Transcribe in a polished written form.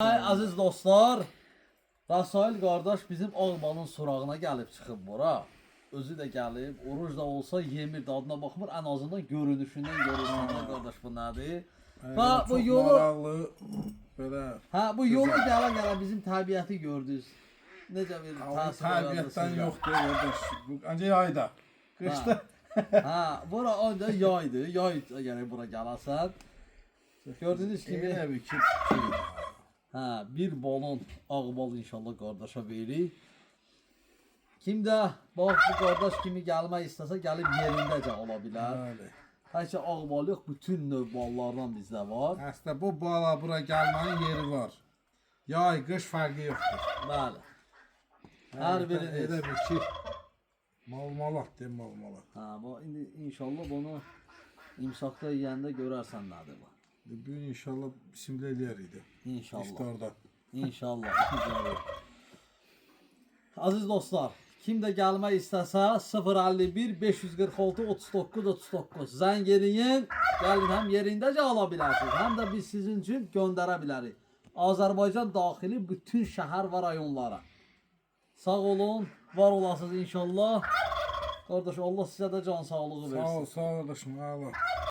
Aziz dostlar, Rasail qardaş bizim Ağbalın surağına gəlib çıxıb bura. Özü də gəlib, oruc da olsa yemir, dadına baxmır, ən azından görünüşündən görürsünlər qardaş bu nədir? Ha bu yolu maraqlı belə. bu yolu gələ bizim təbiəti gördünüz. Necə bir təsir Təbiətdən yoxdur qardaş. Bu ancaq yayda. Qışda. Bura ancaq yaydı. Yay gərək bura gələsən. Gördüyünüz kimi Elə bir ki. bir balon ağbal inşallah qardaşa veririk. Kim də bax bu qardaş kimi gəlmək istəsə gəlib yerindəcə ola bilər. Bəli. Təkcə ağbal yox, bütün növ ballardan bizdə var. Əslində bu bala bura gəlməyin yeri var. Yay, qış fərqi yoxdur. Bəli. Hər biriniz. Elə bir ki. Malmalat deyim malmalat. Bu indi inşallah bunu imsakda yeyəndə görərsən nədir bu. Bu gün inşallah bismillah eləyərik. İnşallah. İftarda. İnşallah. Aziz dostlar, kim də gəlmək istəsə 051 546 39 39 zəng eləyin. Gəlin həm yerindəcə ala bilərsiniz, həm də biz sizin üçün göndərə bilərik. Azərbaycan daxili bütün şəhər və rayonlara. Sağ olun, var olasınız inşallah. Qardaş Allah sizə də can sağlığı versin. Sağ ol qardaşım, Allah.